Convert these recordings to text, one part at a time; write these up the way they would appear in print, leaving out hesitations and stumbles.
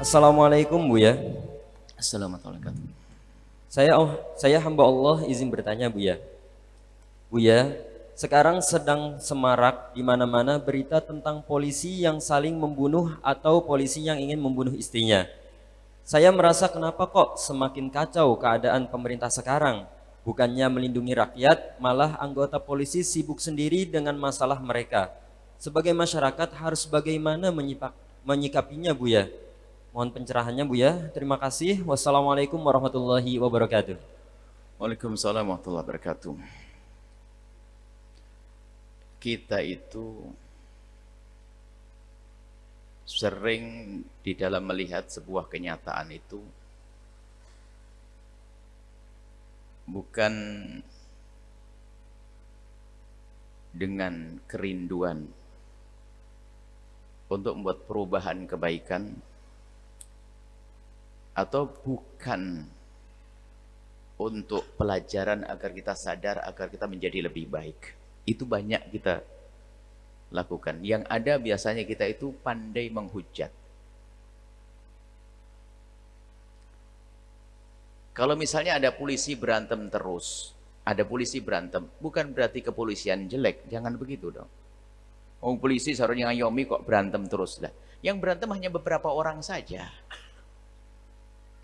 Assalamualaikum Buya. Assalamualaikum warahmatullahi wabarakatuh. Saya hamba Allah izin bertanya Buya. Buya, sekarang sedang semarak di mana-mana berita tentang polisi yang saling membunuh atau polisi yang ingin membunuh istrinya. Saya merasa kenapa kok semakin kacau keadaan pemerintah sekarang. Bukannya melindungi rakyat, malah anggota polisi sibuk sendiri dengan masalah mereka. Sebagai masyarakat harus bagaimana menyikapinya Buya? Mohon pencerahannya Buya. Terima kasih. Wassalamualaikum warahmatullahi wabarakatuh. Waalaikumsalam warahmatullahi wabarakatuh. Kita itu sering di dalam melihat sebuah kenyataan itu bukan dengan kerinduan untuk membuat perubahan kebaikan, atau bukan untuk pelajaran agar kita sadar, agar kita menjadi lebih baik. Itu banyak kita lakukan. Yang ada biasanya kita itu pandai menghujat. Kalau misalnya ada polisi berantem terus, ada polisi berantem, bukan berarti kepolisian jelek, jangan begitu dong. Oh, polisi seharusnya ngayomi kok berantem terus lah. Yang berantem hanya beberapa orang saja.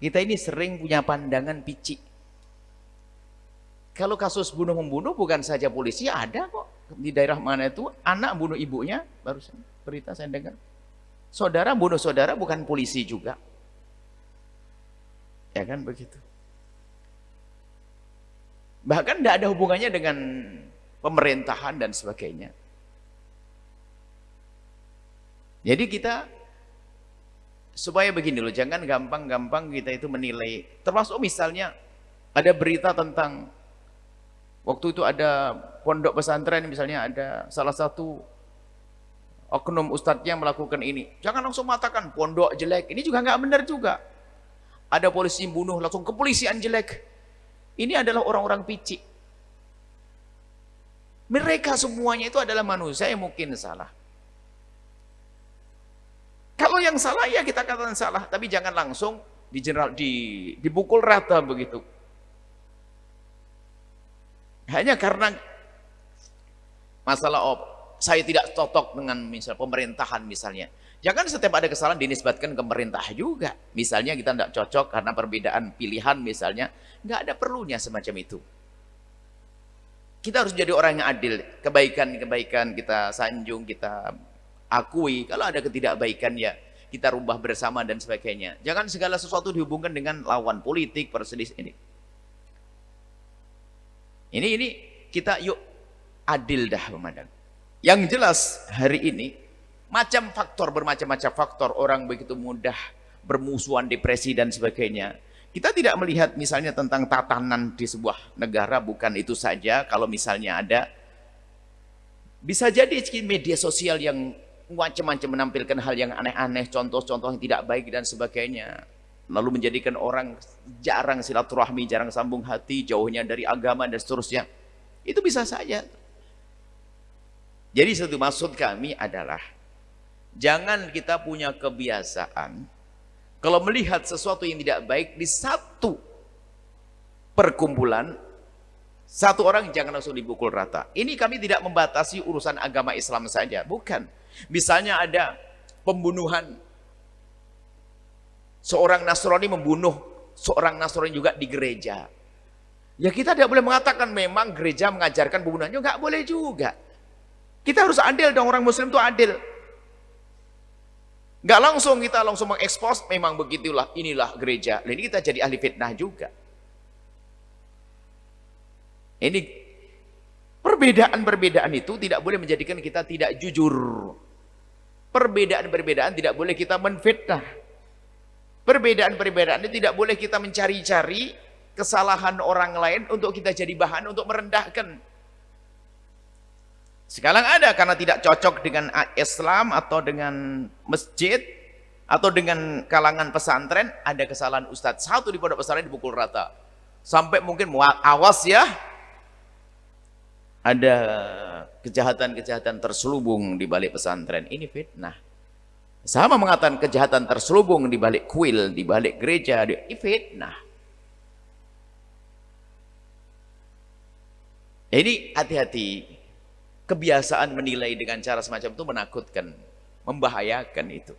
Kita ini sering punya pandangan picik. Kalau kasus bunuh-membunuh bukan saja polisi, ada kok. Di daerah mana itu anak bunuh ibunya, barusan berita saya dengar. Saudara bunuh saudara, bukan polisi juga. Ya kan begitu. Bahkan tidak ada hubungannya dengan pemerintahan dan sebagainya. Jadi kita supaya begini loh, jangan gampang-gampang kita itu menilai. Termasuk misalnya ada berita tentang waktu itu ada pondok pesantren, misalnya ada salah satu oknum ustadznya melakukan ini. Jangan langsung mengatakan pondok jelek. Ini juga nggak benar juga. Ada polisi bunuh langsung kepolisian jelek. Ini adalah orang-orang picik. Mereka semuanya itu adalah manusia yang mungkin salah. Kalau yang salah ya kita katakan salah, tapi jangan langsung dipukul rata begitu. Hanya karena masalah saya tidak cocok dengan misal pemerintahan misalnya. Jangan setiap ada kesalahan dinisbatkan ke pemerintah juga. Misalnya kita tidak cocok karena perbedaan pilihan misalnya, nggak ada perlunya semacam itu. Kita harus jadi orang yang adil. Kebaikan-kebaikan kita sanjung, kita akui. Kalau ada ketidakbaikan ya kita rubah bersama dan sebagainya. Jangan segala sesuatu dihubungkan dengan lawan politik, perselisih ini. Ini kita yuk adil dah memandang. Yang jelas hari ini bermacam-macam faktor orang begitu mudah bermusuhan, depresi dan sebagainya. Kita tidak melihat misalnya tentang tatanan di sebuah negara, bukan itu saja. Kalau misalnya ada, bisa jadi media sosial yang macam-macam menampilkan hal yang aneh-aneh, contoh-contoh yang tidak baik dan sebagainya, lalu menjadikan orang jarang silaturahmi, jarang sambung hati, jauhnya dari agama dan seterusnya. Itu bisa saja. Jadi satu maksud kami adalah jangan kita punya kebiasaan kalau melihat sesuatu yang tidak baik di satu perkumpulan, satu orang jangan langsung dipukul rata. Ini kami tidak membatasi urusan agama Islam saja, bukan. Misalnya ada pembunuhan, seorang Nasrani membunuh seorang Nasrani juga di gereja. Ya kita tidak boleh mengatakan memang gereja mengajarkan pembunuhannya, nggak boleh juga. Kita harus adil dong, orang Muslim itu adil. Nggak langsung kita mengekspos memang begitulah, inilah gereja. Ini kita jadi ahli fitnah juga. Ini perbedaan-perbedaan itu tidak boleh menjadikan kita tidak jujur. Perbedaan-perbedaan tidak boleh kita menfitnah. Perbedaan-perbedaan itu tidak boleh kita mencari-cari kesalahan orang lain untuk kita jadi bahan untuk merendahkan. Sekarang ada karena tidak cocok dengan Islam atau dengan masjid atau dengan kalangan pesantren, ada kesalahan ustadz satu di pondok pesantren dipukul rata. Sampai mungkin awas ya, ada kejahatan-kejahatan terselubung di balik pesantren. Ini fitnah. Sama mengatakan kejahatan terselubung di balik kuil, di balik gereja, di fitnah. Ini hati-hati. Kebiasaan menilai dengan cara semacam itu menakutkan, membahayakan itu.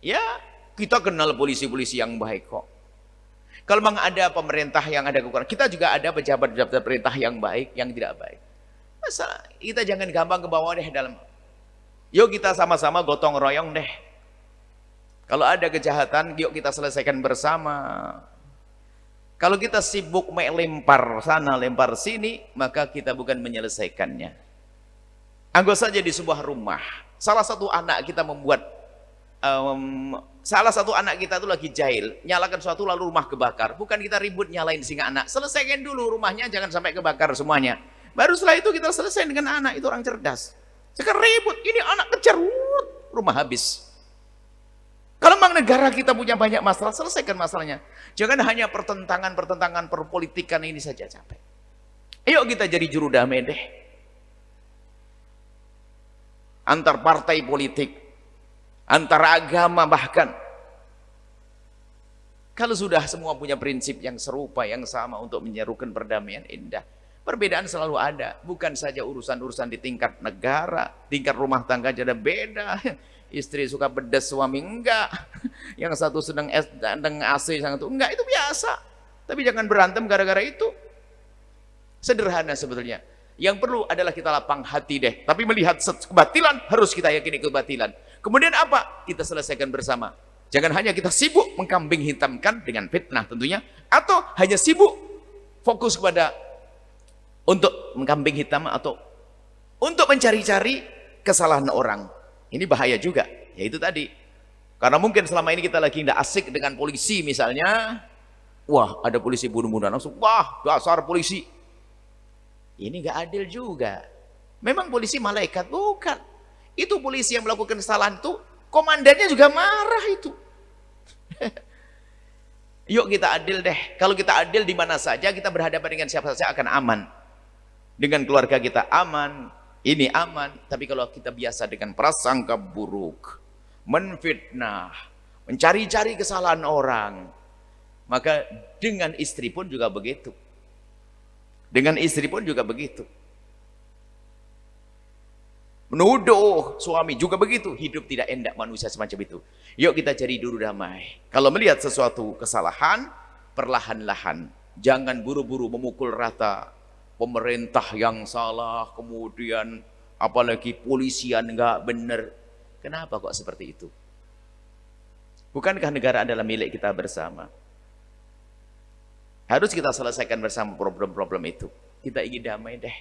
Ya, kita kenal polisi-polisi yang baik kok. Kalau memang ada pemerintah yang ada kekurangan, kita juga ada pejabat-pejabat pemerintah yang baik, yang tidak baik. Masa kita jangan gampang ke bawah deh dalam. Yuk kita sama-sama gotong royong deh. Kalau ada kejahatan, yuk kita selesaikan bersama. Kalau kita sibuk melempar sana, lempar sini, maka kita bukan menyelesaikannya. Anggap saja di sebuah rumah, salah satu anak kita membuat, salah satu anak kita itu lagi jahil, nyalakan suatu lalu rumah kebakar. Bukan kita ribut nyalain singa anak, selesaikan dulu rumahnya, jangan sampai kebakar semuanya. Baru setelah itu kita selesai dengan anak, itu orang cerdas. Sekarang ribut, ini anak kejar, rumah habis. Kalau memang negara kita punya banyak masalah, selesaikan masalahnya. Jangan hanya pertentangan perpolitikan ini saja, capek. Ayo kita jadi juru damai deh. Antar partai politik, antar agama bahkan. Kalau sudah semua punya prinsip yang serupa, yang sama untuk menyerukan perdamaian, indah. Perbedaan selalu ada, bukan saja urusan-urusan di tingkat negara, tingkat rumah tangga aja ada beda. Istri suka pedas, suami enggak. Yang satu sedang AC, yang satu enggak, itu biasa. Tapi jangan berantem gara-gara itu. Sederhana sebetulnya. Yang perlu adalah kita lapang hati deh. Tapi melihat kebatilan, harus kita yakini kebatilan. Kemudian apa? Kita selesaikan bersama. Jangan hanya kita sibuk mengkambing hitamkan dengan fitnah tentunya. Atau hanya sibuk fokus kepada untuk mengkambing hitam atau untuk mencari-cari kesalahan orang. Ini bahaya juga, yaitu tadi. Karena mungkin selama ini kita lagi tidak asik dengan polisi misalnya. Wah, ada polisi bunuh-bunuhan langsung, wah dasar polisi. Ini nggak adil juga. Memang polisi malaikat, bukan. Itu polisi yang melakukan kesalahan itu, komandannya juga marah itu. Yuk kita adil deh. Kalau kita adil di mana saja, kita berhadapan dengan siapa saja akan aman. Dengan keluarga kita aman, ini aman. Tapi kalau kita biasa dengan prasangka buruk, menfitnah, mencari-cari kesalahan orang, maka dengan istri pun juga begitu. Dengan istri pun juga begitu. Menuduh suami juga begitu. Hidup tidak endak manusia semacam itu. Yuk kita cari dulu damai. Kalau melihat sesuatu kesalahan, perlahan-lahan. Jangan buru-buru memukul rata. Pemerintah yang salah, kemudian apalagi polisian nggak benar. Kenapa kok seperti itu? Bukankah negara adalah milik kita bersama? Harus kita selesaikan bersama problem-problem itu. Kita ingin damai deh.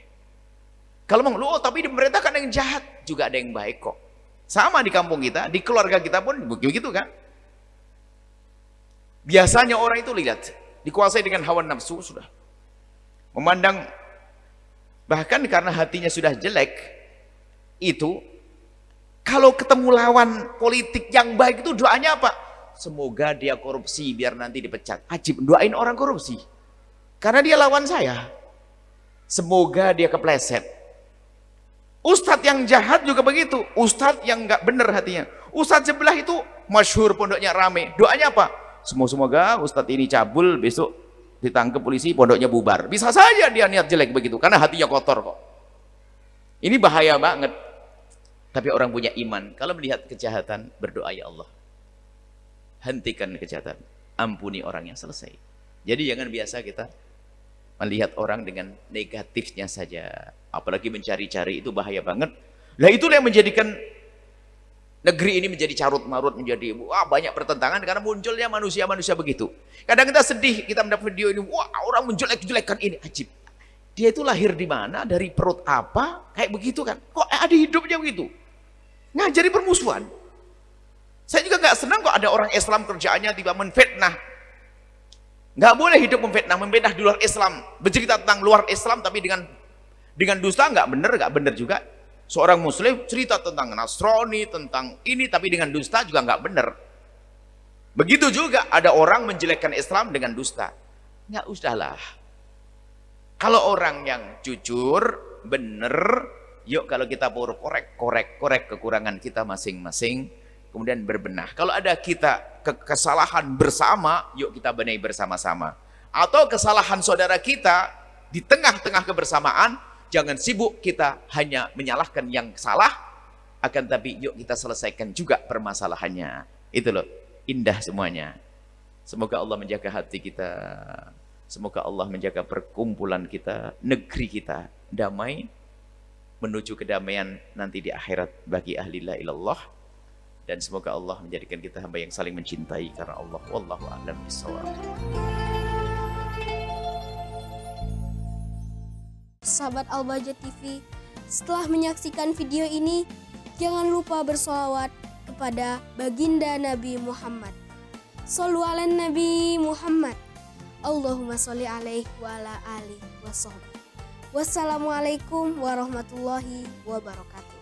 Kalau mau, oh tapi di pemerintah kan ada yang jahat, juga ada yang baik kok. Sama di kampung kita, di keluarga kita pun begitu kan. Biasanya orang itu lihat, dikuasai dengan hawa nafsu sudah. Memandang, bahkan karena hatinya sudah jelek, itu, kalau ketemu lawan politik yang baik itu doanya apa? Semoga dia korupsi biar nanti dipecat. Ajib, doain orang korupsi. Karena dia lawan saya. Semoga dia kepleset. Ustadz yang jahat juga begitu. Ustadz yang nggak benar hatinya. Ustadz sebelah itu masyhur pondoknya rame. Doanya apa? Semoga Ustadz ini cabul, besok ditangkap polisi, pondoknya bubar. Bisa saja dia niat jelek begitu. Karena hatinya kotor kok. Ini bahaya banget. Tapi orang punya iman. Kalau melihat kejahatan, berdoa ya Allah. Hentikan kejahatan, ampuni orang yang selesai. Jadi jangan biasa kita melihat orang dengan negatifnya saja, apalagi mencari-cari, itu bahaya banget. Nah itulah yang menjadikan negeri ini menjadi carut-marut, menjadi wah banyak pertentangan karena munculnya manusia-manusia begitu. Kadang kita sedih, kita mendapat video ini, wah orang menjelek-jelekan ini, ajib. Dia itu lahir di mana, dari perut apa, kayak begitu kan? Kok ada hidupnya begitu? Ngajari permusuhan. Saya juga nggak senang kok ada orang Islam kerjaannya tiba menfitnah. Nggak boleh hidup memfitnah di luar Islam. Bercerita tentang luar Islam tapi dengan dusta nggak benar juga. Seorang Muslim cerita tentang Nasrani, tentang ini tapi dengan dusta juga nggak benar. Begitu juga ada orang menjelekkan Islam dengan dusta. Nggak usahlah. Kalau orang yang jujur, benar, yuk kalau kita korek kekurangan kita masing-masing. kemudian berbenah. Kalau ada kita kesalahan bersama, yuk kita benahi bersama-sama. Atau kesalahan saudara kita di tengah-tengah kebersamaan, jangan sibuk kita hanya menyalahkan yang salah, akan tapi yuk kita selesaikan juga permasalahannya. Itu loh, indah semuanya. Semoga Allah menjaga hati kita. Semoga Allah menjaga perkumpulan kita, negeri kita damai, menuju kedamaian nanti di akhirat bagi ahli la ilallah. Dan semoga Allah menjadikan kita hamba yang saling mencintai karena Allah. Wallahu a'lam bishawab. Sahabat Al-Bahjah TV, setelah menyaksikan video ini, jangan lupa bersolawat kepada baginda Nabi Muhammad. Shollu ala Nabi Muhammad. Allahumma sholli alaihi wa ala alihi wa sahbihi. Wassalamualaikum warahmatullahi wabarakatuh.